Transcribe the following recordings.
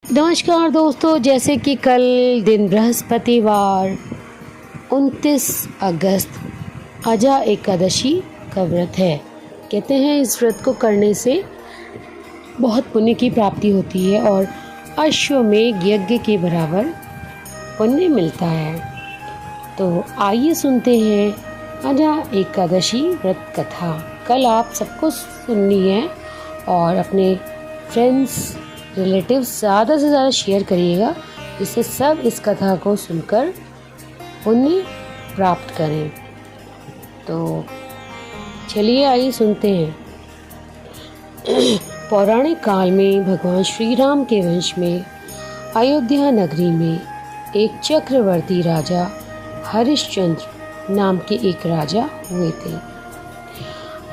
नमस्कार दोस्तों, जैसे कि कल दिन बृहस्पतिवार 29 अगस्त अजा एकादशी का व्रत है। कहते हैं इस व्रत को करने से बहुत पुण्य की प्राप्ति होती है और अश्वमेध यज्ञ के बराबर पुण्य मिलता है। तो आइए सुनते हैं अजा एकादशी व्रत कथा। कल आप सबको सुननी है और अपने फ्रेंड्स रिलेटिव्स ज़्यादा से ज़्यादा शेयर करिएगा, जिससे सब इस कथा को सुनकर पुण्य प्राप्त करें। तो चलिए आइए सुनते हैं। पौराणिक काल में भगवान श्री राम के वंश में अयोध्या नगरी में एक चक्रवर्ती राजा हरिश्चंद्र नाम के एक राजा हुए थे।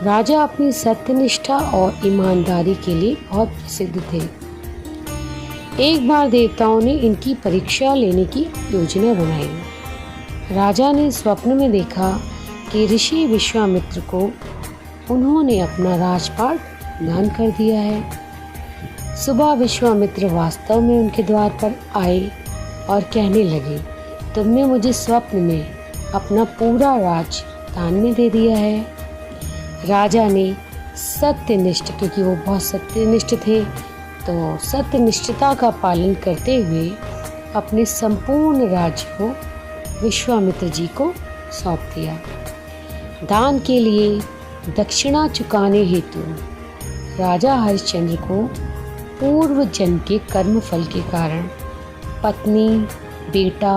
राजा अपनी सत्यनिष्ठा और ईमानदारी के लिए बहुत प्रसिद्ध थे। एक बार देवताओं ने इनकी परीक्षा लेने की योजना बनाई। राजा ने स्वप्न में देखा कि ऋषि विश्वामित्र को उन्होंने अपना राजपाट दान कर दिया है। सुबह विश्वामित्र वास्तव में उनके द्वार पर आए और कहने लगे, तुमने मुझे स्वप्न में अपना पूरा राज दान में दे दिया है। राजा ने सत्यनिष्ठ, क्योंकि वो बहुत सत्यनिष्ठ थे, तो सत्यनिष्ठता का पालन करते हुए अपने संपूर्ण राज्य को विश्वामित्र जी को सौंप दिया। दान के लिए दक्षिणा चुकाने हेतु राजा हरिश्चंद्र को पूर्व जन्म के कर्म फल के कारण पत्नी, बेटा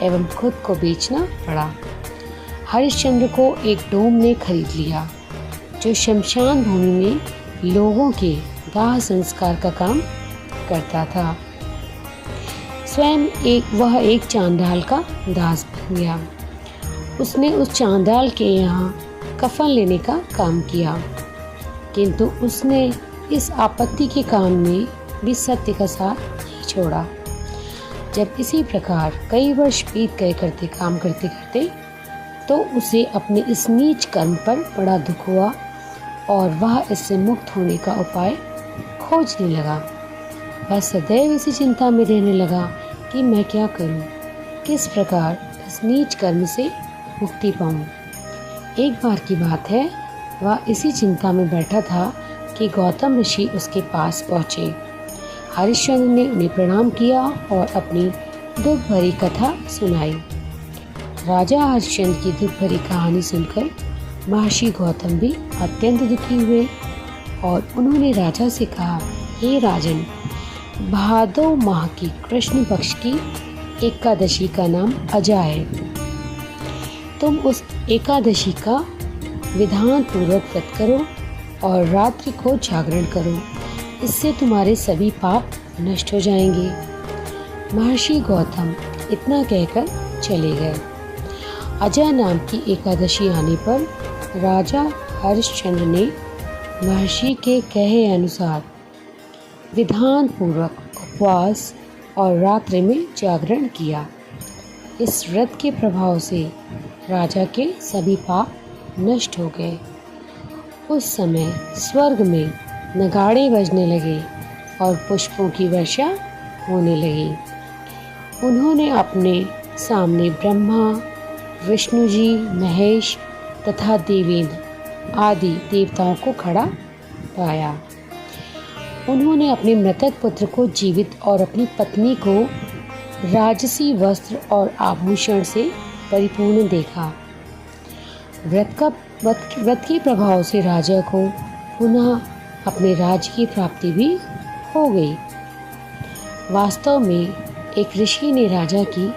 एवं खुद को बेचना पड़ा। हरिश्चंद्र को एक डोम ने खरीद लिया जो शमशान भूमि में लोगों के दाह संस्कार का काम करता था। स्वयं वह एक चांडाल का दास बन गया। उसने उस चांडाल के यहाँ कफन लेने का काम किया, किंतु उसने इस आपत्ति के काम में भी सत्य का साथ नहीं छोड़ा। जब इसी प्रकार कई वर्ष बीत गए काम करते करते, तो उसे अपने इस नीच कर्म पर बड़ा दुख हुआ और वह इससे मुक्त होने का उपाय खोजने लगा। वह सदैव इसी चिंता में रहने लगा कि मैं क्या करूं, किस प्रकार इस नीच कर्म से मुक्ति पाऊं। एक बार की बात है, वह इसी चिंता में बैठा था कि गौतम ऋषि उसके पास पहुँचे। हरिश्चंद्र ने उन्हें प्रणाम किया और अपनी दुख भरी कथा सुनाई। राजा हरिश्चंद्र की दुख भरी कहानी सुनकर महर्षि गौतम भी अत्यंत दुखी हुए और उन्होंने राजा से कहा, हे राजन, भादो माह की कृष्ण पक्ष की एकादशी का नाम अजा है। तुम उस एकादशी का विधान पूर्वक व्रत करो और रात्रि को जागरण करो, इससे तुम्हारे सभी पाप नष्ट हो जाएंगे। महर्षि गौतम इतना कहकर चले गए। अजा नाम की एकादशी आने पर राजा हरिश्चंद्र ने महर्षि के कहे अनुसार विधान पूर्वक उपवास और रात्रि में जागरण किया। इस व्रत के प्रभाव से राजा के सभी पाप नष्ट हो गए। उस समय स्वर्ग में नगाड़े बजने लगे और पुष्पों की वर्षा होने लगी। उन्होंने अपने सामने ब्रह्मा, विष्णु जी, महेश तथा देवेंद्र आदि देवताओं को खड़ा पाया। उन्होंने अपने मृतक पुत्र को जीवित और अपनी पत्नी को राजसी वस्त्र और आभूषण से परिपूर्ण देखा। व्रत के प्रभाव से राजा को पुनः अपने राज्य की प्राप्ति भी हो गई। वास्तव में एक ऋषि ने राजा की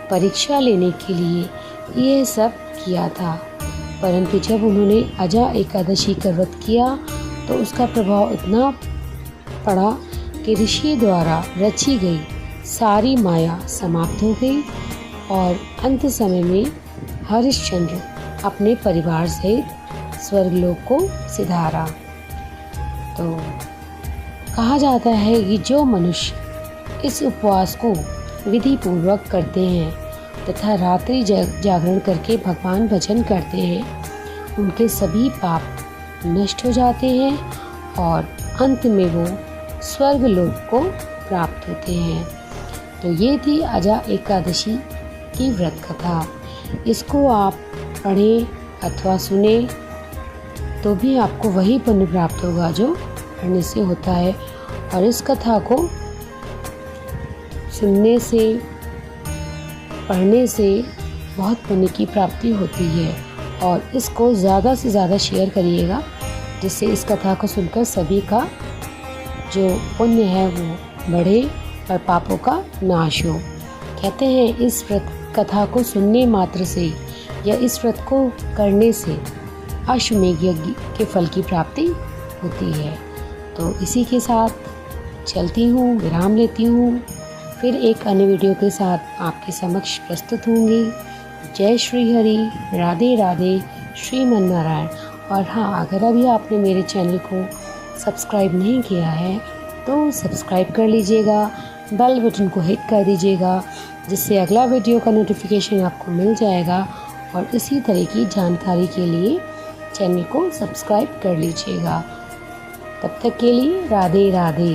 परीक्षा लेने के लिए यह सब किया था, परंतु जब उन्होंने अजा एकादशी का व्रत किया तो उसका प्रभाव इतना पड़ा कि ऋषि द्वारा रची गई सारी माया समाप्त हो गई और अंत समय में हरिश्चंद्र अपने परिवार सहित स्वर्गलोक को सिधारा। तो कहा जाता है कि जो मनुष्य इस उपवास को विधि पूर्वक करते हैं तथा रात्रि जागरण करके भगवान भजन करते हैं, उनके सभी पाप नष्ट हो जाते हैं और अंत में वो स्वर्ग लोक को प्राप्त होते हैं। तो ये थी आजा एकादशी की व्रत कथा। इसको आप पढ़ें अथवा सुने तो भी आपको वही पुण्य प्राप्त होगा जो पढ़ने से होता है। और इस कथा को सुनने से, पढ़ने से बहुत पुण्य की प्राप्ति होती है। और इसको ज़्यादा से ज़्यादा शेयर करिएगा, जिससे इस कथा को सुनकर सभी का जो पुण्य है वो बढ़े और पापों का नाश हो। कहते हैं इस व्रत कथा को सुनने मात्र से या इस व्रत को करने से अश्वमेध यज्ञ के फल की प्राप्ति होती है। तो इसी के साथ चलती हूँ, विराम लेती हूँ। फिर एक अन्य वीडियो के साथ आपके समक्ष प्रस्तुत होंगी। जय श्री हरि, राधे राधे, श्रीमन नारायण। और हाँ, अगर अभी आपने मेरे चैनल को सब्सक्राइब नहीं किया है तो सब्सक्राइब कर लीजिएगा, बेल बटन को हिट कर दीजिएगा, जिससे अगला वीडियो का नोटिफिकेशन आपको मिल जाएगा। और इसी तरह की जानकारी के लिए चैनल को सब्सक्राइब कर लीजिएगा। तब तक के लिए राधे राधे।